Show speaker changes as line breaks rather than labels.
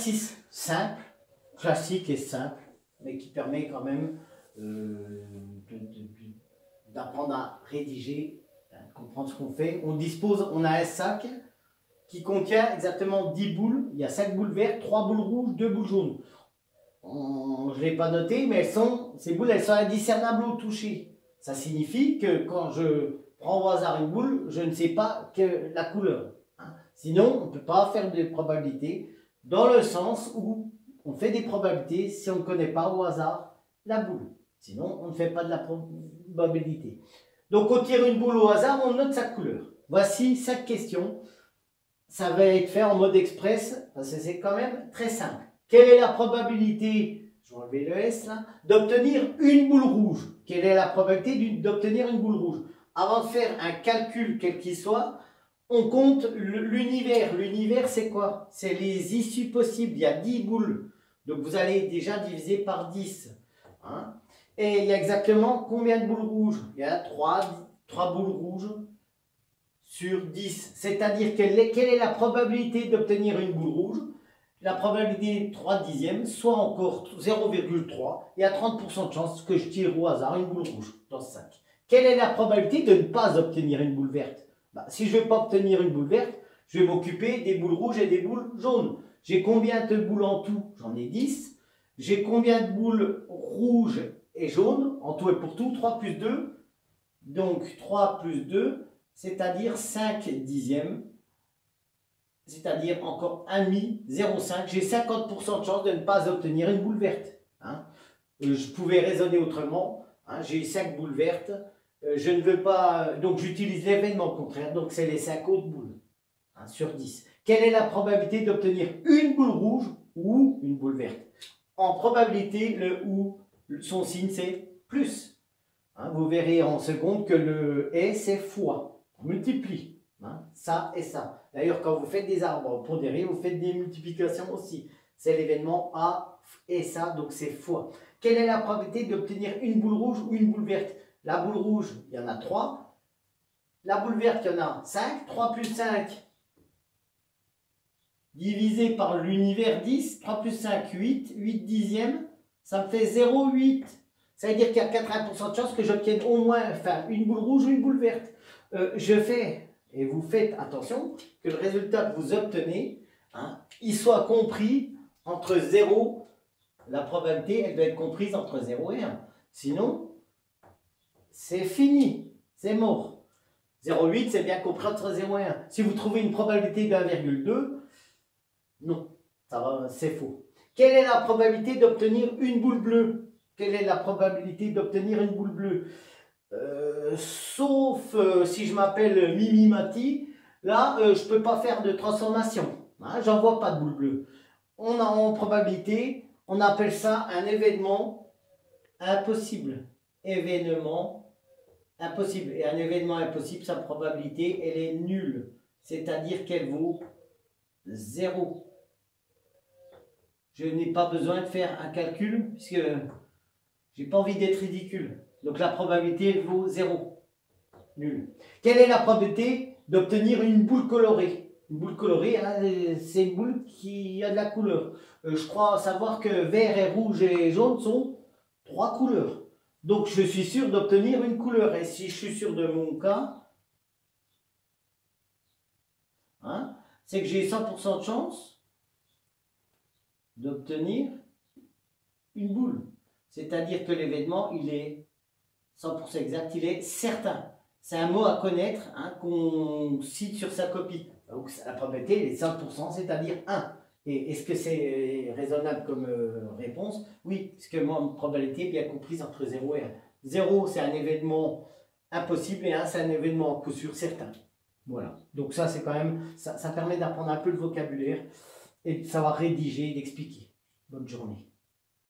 exercice simple, classique et simple, mais qui permet quand même d'apprendre à rédiger, à comprendre ce qu'on fait. On a un sac qui contient exactement 10 boules. Il y a 5 boules vertes, 3 boules rouges, 2 boules jaunes. Je ne l'ai pas noté, mais ces boules, elles sont indiscernables au toucher. Ça signifie que quand je prends au hasard une boule, je ne sais pas que la couleur. Sinon, on ne peut pas faire de probabilité dans le sens où on fait des probabilités si on ne connaît pas au hasard la boule. Sinon, on ne fait pas de la probabilité. Donc, on tire une boule au hasard, on note sa couleur. Voici 5 questions. Ça va être fait en mode express, parce que c'est quand même très simple. Quelle est la probabilité, je vais enlever le S là, d'obtenir une boule rouge? Quelle est la probabilité d'obtenir une boule rouge? Avant de faire un calcul quel qu'il soit, on compte l'univers. L'univers, c'est quoi? C'est les issues possibles. Il y a 10 boules. Donc, vous allez déjà diviser par 10. Hein? Et il y a exactement combien de boules rouges? Il y a 3 boules rouges sur 10. C'est-à-dire, quelle est la probabilité d'obtenir une boule rouge? La probabilité 3 dixièmes, soit encore 0,3. Il y a 30% de chance que je tire au hasard une boule rouge dans ce sac. Quelle est la probabilité de ne pas obtenir une boule verte? Si je ne vais pas obtenir une boule verte, je vais m'occuper des boules rouges et des boules jaunes. J'ai combien de boules en tout? J'en ai 10. J'ai combien de boules rouges et jaunes? En tout et pour tout, 3 plus 2. Donc 3 plus 2, c'est-à-dire 5 dixièmes. C'est-à-dire encore 1,5, 0,5. J'ai 50% de chance de ne pas obtenir une boule verte. Hein. Je pouvais raisonner autrement. Hein. J'ai 5 boules vertes. Je ne veux pas, donc j'utilise l'événement contraire, donc c'est les 5 autres boules, hein, sur 10. Quelle est la probabilité d'obtenir une boule rouge ou une boule verte? En probabilité, le ou, son signe c'est plus. Hein, vous verrez en seconde que le et c'est fois, on multiplie, hein, ça et ça. D'ailleurs, quand vous faites des arbres pondérés, vous faites des multiplications aussi. C'est l'événement A et ça, donc c'est fois. Quelle est la probabilité d'obtenir une boule rouge ou une boule verte? La boule rouge, il y en a 3. La boule verte, il y en a 5. 3 plus 5 divisé par l'univers 10. 3 plus 5, 8. 8 dixièmes, ça me fait 0,8. Ça veut dire qu'il y a 80% de chances que j'obtienne au moins une boule rouge ou une boule verte. Je fais, et vous faites attention, que le résultat que vous obtenez, hein, il soit compris entre 0, la probabilité, elle doit être comprise entre 0 et 1. Sinon, c'est fini, c'est mort. 0,8, c'est bien compris entre 0 et 1. Si vous trouvez une probabilité de 1,2, non, c'est faux. Quelle est la probabilité d'obtenir une boule bleue? Quelle est la probabilité d'obtenir une boule bleue? Sauf si je m'appelle Mimimati, là, je ne peux pas faire de transformation. Hein, j'en vois pas de boule bleue. On a en probabilité, on appelle ça un événement impossible. Événement impossible. Et un événement impossible, sa probabilité, elle est nulle. C'est-à-dire qu'elle vaut 0. Je n'ai pas besoin de faire un calcul, puisque je n'ai pas envie d'être ridicule. Donc la probabilité, elle vaut 0. Nul. Quelle est la probabilité d'obtenir une boule colorée? Une boule colorée, hein, c'est une boule qui a de la couleur. Je crois savoir que vert et rouge et jaune sont 3 couleurs. Donc, je suis sûr d'obtenir une couleur. Et si je suis sûr de mon cas, hein, c'est que j'ai 100% de chance d'obtenir une boule. C'est-à-dire que l'événement, il est 100% exact, il est certain. C'est un mot à connaître, hein, qu'on cite sur sa copie. Donc, la probabilité, elle est 100%, c'est-à-dire 1. Et est-ce que c'est raisonnable comme réponse? Oui, parce que moi, ma probabilité est bien comprise entre 0 et 1. 0, c'est un événement impossible et 1, c'est un événement coup sûr certain. Voilà. Donc ça, c'est quand même, ça permet d'apprendre un peu le vocabulaire et de savoir rédiger et d'expliquer. Bonne journée.